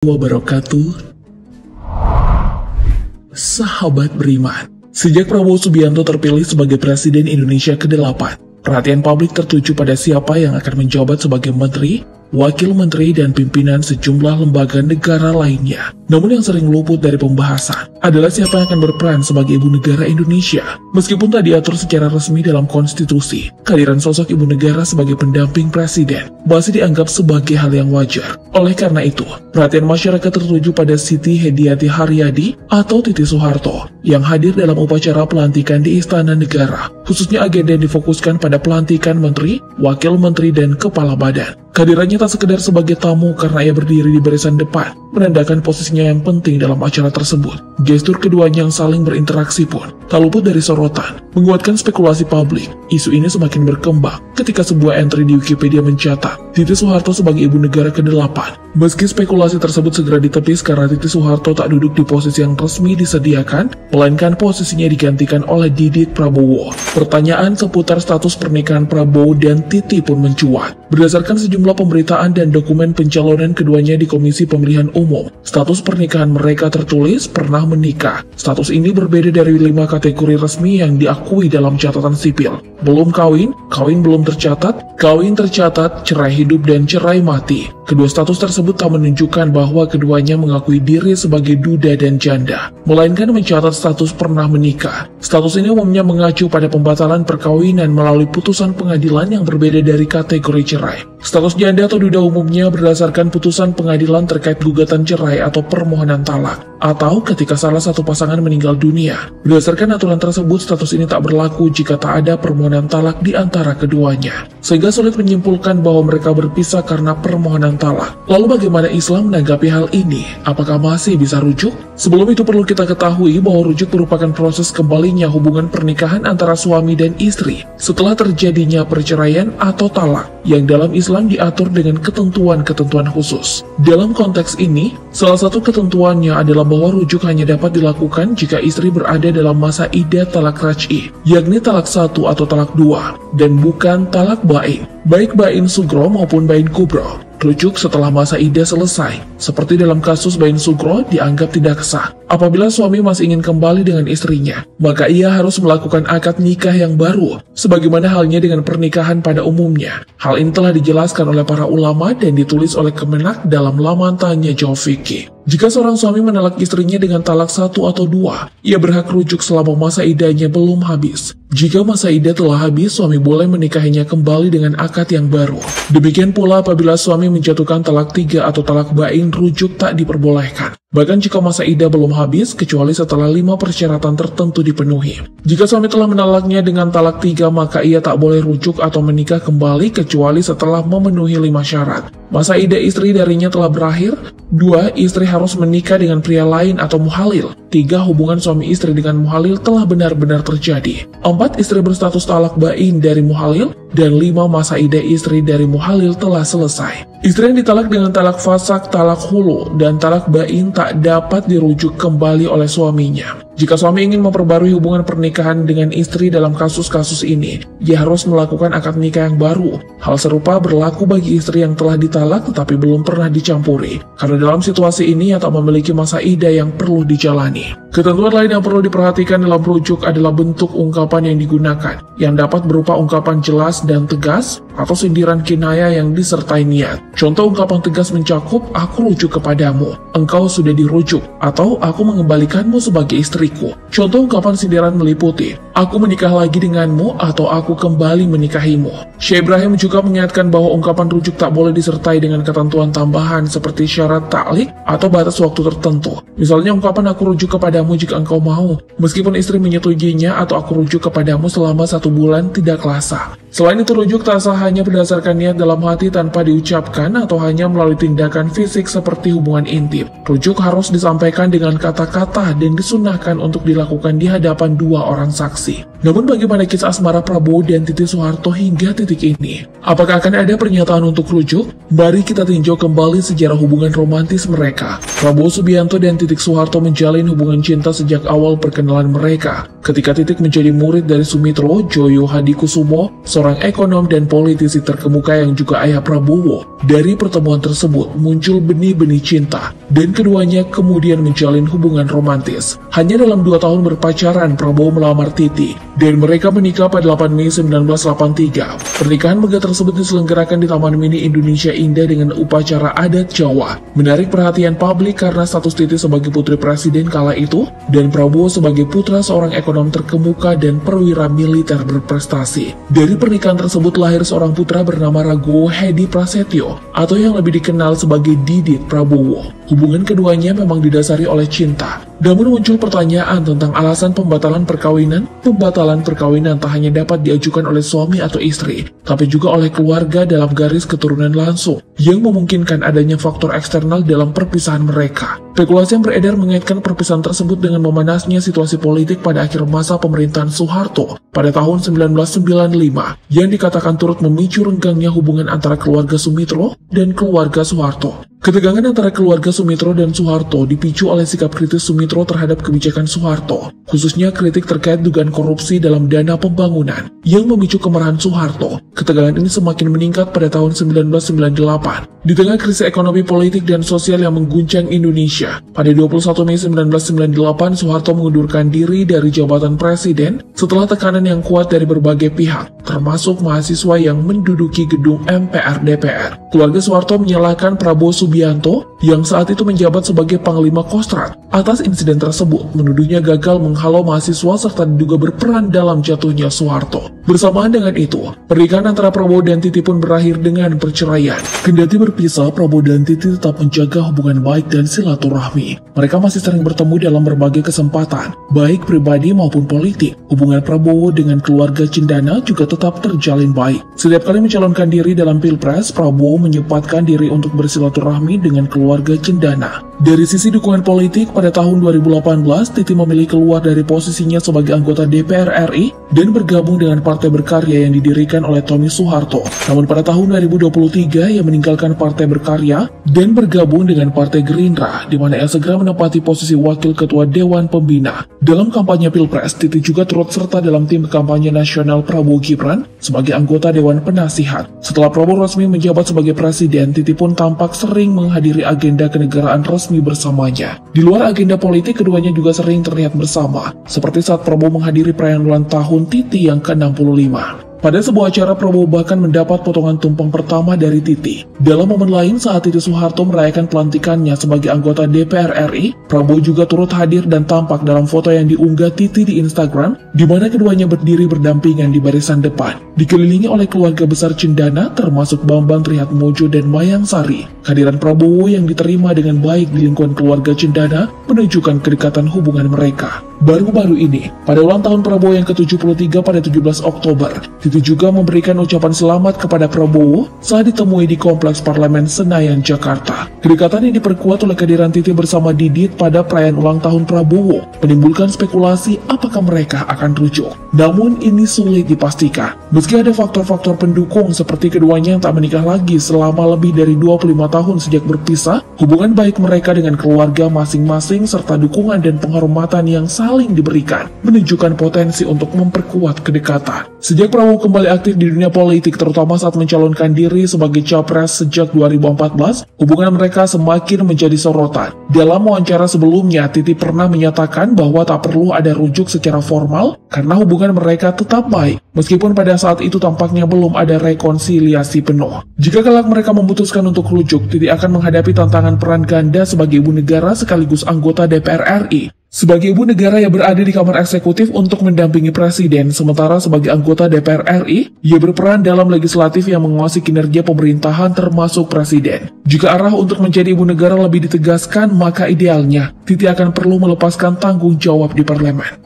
Wabarakatuh. Sahabat beriman, sejak Prabowo Subianto terpilih sebagai Presiden Indonesia ke-8, perhatian publik tertuju pada siapa yang akan menjabat sebagai menteri, wakil menteri, dan pimpinan sejumlah lembaga negara lainnya. Namun yang sering luput dari pembahasan adalah siapa yang akan berperan sebagai ibu negara Indonesia. Meskipun tak diatur secara resmi dalam konstitusi, kehadiran sosok ibu negara sebagai pendamping presiden masih dianggap sebagai hal yang wajar. Oleh karena itu, perhatian masyarakat tertuju pada Siti Hediati Haryadi atau Titi Soeharto yang hadir dalam upacara pelantikan di Istana Negara. Khususnya agenda yang difokuskan pada pelantikan menteri, wakil menteri, dan kepala badan. Kehadirannya tak sekedar sebagai tamu karena ia berdiri di barisan depan, menandakan posisinya yang penting dalam acara tersebut. Gestur keduanya yang saling berinteraksi pun tak luput dari sorotan, menguatkan spekulasi publik. Isu ini semakin berkembang ketika sebuah entry di Wikipedia mencatat Titi Soeharto sebagai ibu negara ke-8. Meski spekulasi tersebut segera ditepis karena Titi Soeharto tak duduk di posisi yang resmi disediakan, melainkan posisinya digantikan oleh Didit Prabowo. Pertanyaan seputar status pernikahan Prabowo dan Titi pun mencuat. Berdasarkan sejumlah pemberitaan dan dokumen pencalonan keduanya di Komisi Pemilihan Umum, status pernikahan mereka tertulis pernah menikah. Status ini berbeda dari 5 kategori resmi yang diakui dalam catatan sipil. Belum kawin, kawin belum tercatat, kawin tercatat, cerai hidup, dan cerai mati. Kedua status tersebut tak menunjukkan bahwa keduanya mengakui diri sebagai duda dan janda, melainkan mencatat status pernah menikah. Status ini umumnya mengacu pada pembatalan perkawinan melalui putusan pengadilan yang berbeda dari kategori cerai. Status janda atau duda umumnya berdasarkan putusan pengadilan terkait gugatan cerai atau permohonan talak, atau ketika salah satu pasangan meninggal dunia. Berdasarkan aturan tersebut, status ini tak berlaku jika tak ada permohonan talak di antara keduanya, sehingga sulit menyimpulkan bahwa mereka berpisah karena permohonan talak. Lalu bagaimana Islam menanggapi hal ini? Apakah masih bisa rujuk? Sebelum itu perlu kita ketahui bahwa rujuk merupakan proses kembalinya hubungan pernikahan antara suami dan istri setelah terjadinya perceraian atau talak, yang dalam Islam diatur dengan ketentuan-ketentuan khusus. Dalam konteks ini, salah satu ketentuannya adalah bahwa rujuk hanya dapat dilakukan jika istri berada dalam masa iddah talak raj'i, yakni talak 1 atau talak 2, dan bukan talak bain, baik bain sugro maupun bain kubro. Rujuk setelah masa iddah selesai, seperti dalam kasus bain sugro, dianggap tidak sah. Apabila suami masih ingin kembali dengan istrinya, maka ia harus melakukan akad nikah yang baru, sebagaimana halnya dengan pernikahan pada umumnya. Hal ini telah dijelaskan oleh para ulama dan ditulis oleh Kemenak dalam laman Tanya Jawab Fikih. Jika seorang suami menalak istrinya dengan talak 1 atau 2, ia berhak rujuk selama masa iddahnya belum habis. Jika masa iddah telah habis, suami boleh menikahinya kembali dengan akad yang baru. Demikian pula apabila suami menjatuhkan talak 3 atau talak bain, rujuk tak diperbolehkan. Bahkan jika masa iddah belum habis, kecuali setelah 5 persyaratan tertentu dipenuhi. Jika suami telah menalaknya dengan talak 3, maka ia tak boleh rujuk atau menikah kembali kecuali setelah memenuhi 5 syarat. Masa iddah istri darinya telah berakhir. 2. Istri harus menikah dengan pria lain atau muhalil. 3. Hubungan suami istri dengan muhalil telah benar-benar terjadi. 4. Istri berstatus talak bain dari muhalil. Dan 5. Masa iddah istri dari muhalil telah selesai. Istri yang ditalak dengan talak fasak, talak hulu, dan talak bain tak dapat dirujuk kembali oleh suaminya. Jika suami ingin memperbarui hubungan pernikahan dengan istri dalam kasus-kasus ini, ia harus melakukan akad nikah yang baru. Hal serupa berlaku bagi istri yang telah ditalak tetapi belum pernah dicampuri, karena dalam situasi ini ia tak memiliki masa iddah yang perlu dijalani. Ketentuan lain yang perlu diperhatikan dalam rujuk adalah bentuk ungkapan yang digunakan, yang dapat berupa ungkapan jelas dan tegas, atau sindiran kinaya yang disertai niat. Contoh ungkapan tegas mencakup, aku rujuk kepadamu, engkau sudah dirujuk, atau aku mengembalikanmu sebagai istriku. Contoh ungkapan sindiran meliputi, aku menikah lagi denganmu, atau aku kembali menikahimu. Syekh Ibrahim juga mengingatkan bahwa ungkapan rujuk tak boleh disertai dengan ketentuan tambahan seperti syarat ta'liq atau batas waktu tertentu. Misalnya ungkapan aku rujuk kepadamu jika engkau mau, meskipun istri menyetujuinya, atau aku rujuk kepadamu selama 1 bulan tidaklah sah. Selain itu, rujuk tak sah hanya berdasarkan niat dalam hati tanpa diucapkan atau hanya melalui tindakan fisik seperti hubungan intim. Rujuk harus disampaikan dengan kata-kata dan disunahkan untuk dilakukan di hadapan 2 orang saksi. Namun bagaimana kisah asmara Prabowo dan Titi Soeharto hingga titik ini? Apakah akan ada pernyataan untuk rujuk? Mari kita tinjau kembali sejarah hubungan romantis mereka. Prabowo Subianto dan Titi Soeharto menjalin hubungan cinta sejak awal perkenalan mereka. Ketika Titi menjadi murid dari Sumitro Joyo Hadikusumo, seorang ekonom dan politisi terkemuka yang juga ayah Prabowo. Dari pertemuan tersebut muncul benih-benih cinta, dan keduanya kemudian menjalin hubungan romantis. Hanya dalam 2 tahun berpacaran, Prabowo melamar Titi, dan mereka menikah pada 8 Mei 1983. Pernikahan megah tersebut diselenggarakan di Taman Mini Indonesia Indah dengan upacara adat Jawa. Menarik perhatian publik karena status Titi sebagai putri presiden kala itu, dan Prabowo sebagai putra seorang ekonom terkemuka dan perwira militer berprestasi. Dari pernikahan tersebut lahir seorang putra bernama Ragowo Hedi Prasetyo, atau yang lebih dikenal sebagai Didit Prabowo. Hubungan keduanya memang didasari oleh cinta. Namun muncul pertanyaan tentang alasan pembatalan perkawinan. Pembatalan perkawinan tak hanya dapat diajukan oleh suami atau istri, tapi juga oleh keluarga dalam garis keturunan langsung, yang memungkinkan adanya faktor eksternal dalam perpisahan mereka. Spekulasi yang beredar mengaitkan perpisahan tersebut dengan memanasnya situasi politik pada akhir masa pemerintahan Soeharto pada tahun 1995, yang dikatakan turut memicu renggangnya hubungan antara keluarga Sumitro dan keluarga Soeharto. Ketegangan antara keluarga Sumitro dan Soeharto dipicu oleh sikap kritis Sumitro terhadap kebijakan Soeharto, khususnya kritik terkait dugaan korupsi dalam dana pembangunan, yang memicu kemarahan Soeharto. Ketegangan ini semakin meningkat pada tahun 1998. Di tengah krisis ekonomi, politik, dan sosial yang mengguncang Indonesia, pada 21 Mei 1998, Soeharto mengundurkan diri dari jabatan presiden setelah tekanan yang kuat dari berbagai pihak, termasuk mahasiswa yang menduduki gedung MPR DPR. Keluarga Soeharto menyalahkan Prabowo Subianto yang saat itu menjabat sebagai Panglima Kostrad atas insiden tersebut, menuduhnya gagal menghalau mahasiswa serta diduga berperan dalam jatuhnya Soeharto. Bersamaan dengan itu, pernikahan antara Prabowo dan Titi pun berakhir dengan perceraian. Kendati berpisah, Prabowo dan Titi tetap menjaga hubungan baik dan silaturahmi. Mereka masih sering bertemu dalam berbagai kesempatan, baik pribadi maupun politik. Hubungan Prabowo dengan keluarga Cendana juga tetap terjalin baik. Setiap kali mencalonkan diri dalam Pilpres, Prabowo menyempatkan diri untuk bersilaturahmi dengan keluarga Cendana. Dari sisi dukungan politik, pada tahun 2018, Titi memilih keluar dari posisinya sebagai anggota DPR RI dan bergabung dengan Partai Berkarya yang didirikan oleh Tommy Soeharto. Namun pada tahun 2023, ia meninggalkan Partai Berkarya dan bergabung dengan Partai Gerindra, di mana ia segera menempati posisi Wakil Ketua Dewan Pembina. Dalam kampanye Pilpres, Titi juga turut serta dalam tim kampanye nasional Prabowo Gibran sebagai anggota Dewan Penasihat. Setelah Prabowo resmi menjabat sebagai presiden, Titi pun tampak sering menghadiri agenda kenegaraan resmi bersamanya. Di luar agenda politik, keduanya juga sering terlihat bersama, seperti saat Prabowo menghadiri perayaan ulang tahun Titi yang ke-65. Pada sebuah acara, Prabowo bahkan mendapat potongan tumpeng pertama dari Titi. Dalam momen lain, saat Titi Soeharto merayakan pelantikannya sebagai anggota DPR RI, Prabowo juga turut hadir dan tampak dalam foto yang diunggah Titi di Instagram, di mana keduanya berdiri berdampingan di barisan depan, dikelilingi oleh keluarga besar Cendana, termasuk Bambang Trihatmojo dan Mayang Sari. Kehadiran Prabowo yang diterima dengan baik di lingkungan keluarga Cendana menunjukkan kedekatan hubungan mereka. Baru-baru ini, pada ulang tahun Prabowo yang ke-73 pada 17 Oktober, Titi juga memberikan ucapan selamat kepada Prabowo saat ditemui di Kompleks Parlemen Senayan, Jakarta. Kedekatan ini diperkuat oleh kehadiran Titi bersama Didit pada perayaan ulang tahun Prabowo, menimbulkan spekulasi apakah mereka akan rujuk. Namun ini sulit dipastikan. Meski ada faktor-faktor pendukung seperti keduanya yang tak menikah lagi selama lebih dari 25 tahun sejak berpisah, hubungan baik mereka dengan keluarga masing-masing serta dukungan dan penghormatan yang saling diberikan menunjukkan potensi untuk memperkuat kedekatan. Sejak Prabowo kembali aktif di dunia politik, terutama saat mencalonkan diri sebagai capres sejak 2014, hubungan mereka semakin menjadi sorotan. Dalam wawancara sebelumnya, Titi pernah menyatakan bahwa tak perlu ada rujuk secara formal karena hubungan mereka tetap baik, meskipun pada saat itu tampaknya belum ada rekonsiliasi penuh. Jika kelak mereka memutuskan untuk rujuk, Titi akan menghadapi tantangan peran ganda sebagai ibu negara sekaligus anggota DPR RI. Sebagai ibu negara yang berada di kamar eksekutif untuk mendampingi presiden, sementara sebagai anggota DPR RI, ia berperan dalam legislatif yang menguasai kinerja pemerintahan termasuk presiden. Jika arah untuk menjadi ibu negara lebih ditegaskan, maka idealnya Titi akan perlu melepaskan tanggung jawab di parlemen.